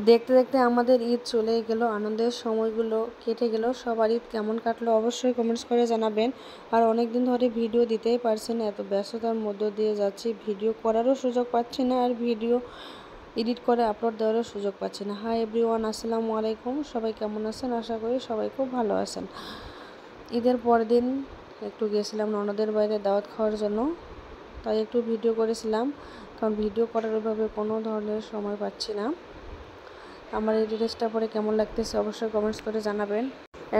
দেখতে দেখতে আমাদের ঈদ চলে গেল, আনন্দের সময়গুলো কেটে গেল। সবার ঈদ কেমন কাটলো অবশ্যই কমেন্টস করে জানাবেন। আর অনেক দিন ধরে ভিডিও দিতেই পারছি না, এত ব্যস্ততার মধ্য দিয়ে যাচ্ছি, ভিডিও করারও সুযোগ পাচ্ছি না, আর ভিডিও এডিট করে আপলোড দেওয়ারও সুযোগ পাচ্ছি না। হাই এভরিওয়ান, আসসালামু আলাইকুম। সবাই কেমন আছেন? আশা করি সবাই খুব ভালো আছেন। ঈদের পরের দিন একটু গেছিলাম ননদের বাড়িতে দাওয়াত খাওয়ার জন্য, তাই একটু ভিডিও করেছিলাম, কারণ ভিডিও করার ওইভাবে কোনো ধরনের সময় পাচ্ছি না। আমার এই ড্রেসটা পরে কেমন লাগতেছে অবশ্যই কমেন্টস করে জানাবেন।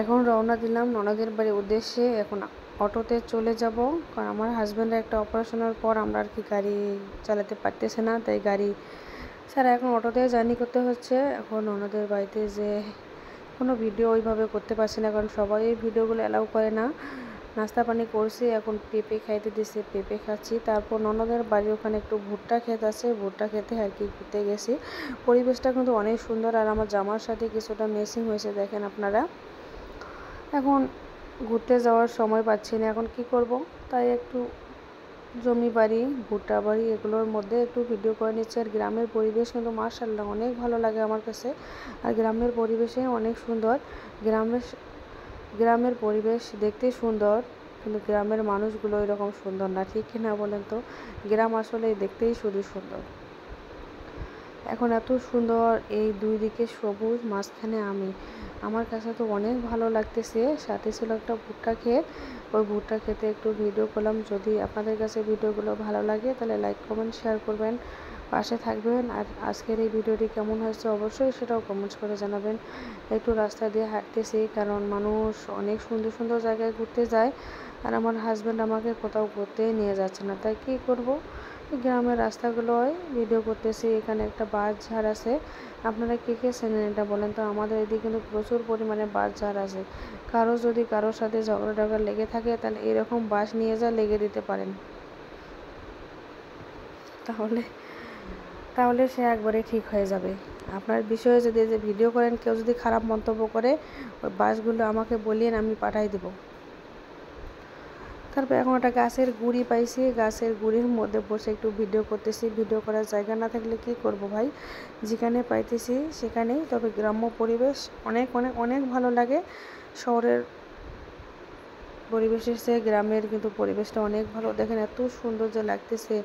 এখন রওনা দিলাম ননদের বাড়ির উদ্দেশ্যে। এখন অটোতে চলে যাব, কারণ আমার হাজব্যান্ডের একটা অপারেশনের পর আমরা আর কি গাড়ি চালাতে পারতেছে না, তাই গাড়ি ছাড়া এখন অটোতে জার্নি করতে হচ্ছে। এখন ননদের বাড়িতে যে কোনো ভিডিও ওইভাবে করতে পারছি না, কারণ সবাই এই ভিডিওগুলো অ্যালাউ করে না। নাস্তা পানি করছি, এখন পেঁপে খাইতে দিছে, পেঁপে খাচ্ছি। তারপর ননদের বাড়ির ওখানে একটু ভুট্টা ক্ষেত আছে, ভুট্টা খেতে আর কি ঘুরতে গেছি। পরিবেশটা কিন্তু অনেক সুন্দর, আর আমার জামার সাথে কিছুটা ম্যাচিং হয়েছে, দেখেন আপনারা। এখন ঘুরতে যাওয়ার সময় পাচ্ছি না, এখন কি করব, তাই একটু জমি বাড়ি, ভুট্টা বাড়ি এগুলোর মধ্যে একটু ভিডিও করে নিচ্ছে। আর গ্রামের পরিবেশ কিন্তু মাশাআল্লাহ অনেক ভালো লাগে আমার কাছে। আর গ্রামের পরিবেশে অনেক সুন্দর। গ্রামের পরিবেশ দেখতে সুন্দর, কিন্তু গ্রামের মানুষগুলো এরকম সুন্দর না, ঠিক কিনা বলেন তো? গ্রাম আসলে দেখতেই শুধু সুন্দর। এখন এত সুন্দর, এই দুই দিকে সবুজ, মাঝখানে আমি, আমার কাছে তো অনেক ভালো লাগতেছে। সাথে ছিল একটা ভুট্টা ক্ষেত, ওই ভুট্টা খেতে একটু ভিডিও করলাম। যদি আপনাদের কাছে ভিডিওগুলো ভালো লাগে তাহলে লাইক কমেন্ট শেয়ার করবেন, পাশে থাকবেন। আর আজকের এই ভিডিওটি কেমন হয়েছে অবশ্যই সেটাও কমেন্টস করে জানাবেন। একটু রাস্তা দিয়ে হাঁটতেছি, কারণ মানুষ অনেক সুন্দর সুন্দর জায়গায় ঘুরতে যায়, আর আমার হাজব্যান্ড আমাকে কোথাও ঘুরতেই নিয়ে যাচ্ছে না, তাই কী করব, গ্রামের রাস্তাগুলোয় ভিডিও করতেছি। এখানে একটা বাঁশঝাড় আছে, আপনারা কে কে চেনেন এটা বলেন তো? আমাদের এদিকে কিন্তু প্রচুর পরিমাণে বাঁশঝাড় আছে। যদি কারোর সাথে ঝগড়া টগড়া লেগে থাকে, তাহলে এরকম বাঁশ নিয়ে যা লেগে দিতে পারেন, তাহলে তাহলে সে একবারে ঠিক হয়ে যাবে। আপনার বিষয়ে যদি যে ভিডিও করেন, কেউ যদি খারাপ মন্তব্য করে, ওই বাঁশগুলো আমাকে বলিয়েন, আমি পাঠাই দেবো। তারপর এখন একটা গাছের গুঁড়ি পাইছি, গাছের গুঁড়ির মধ্যে বসে একটু ভিডিও করতেছি। ভিডিও করার জায়গা না থাকলে কি করব ভাই, যেখানে পাইতেছি সেখানেই। তবে গ্রাম্য পরিবেশ অনেক অনেক অনেক ভালো লাগে। শহরের পরিবেশের চেয়ে গ্রামের কিন্তু পরিবেশটা অনেক ভালো। দেখেন এত সুন্দর যে লাগতেছে।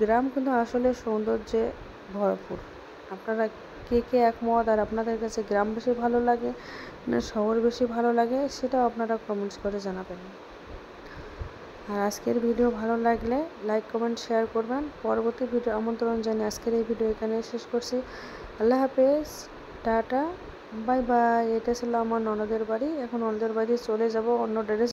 গ্রাম কিন্তু আসলে সৌন্দর্যে ভরপুর। আপনারা কে কে একমত? আর আপনাদের কাছে গ্রাম বেশি ভালো লাগে না শহর বেশি ভালো লাগে, সেটাও আপনারা কমেন্টস করে জানাবেন। আর আজকের ভিডিও ভালো লাগলে লাইক কমেন্ট শেয়ার করবেন। পরবর্তী ভিডিও আমন্ত্রণ জানিয়ে আজকের এই ভিডিও এখানে শেষ করছি। আল্লাহ হাফেজ, টাটা, বাই বাই। এটা ছিল আমার ননদের বাড়ি। এখন ননদের বাড়ি চলে যাব অন্য ড্রেস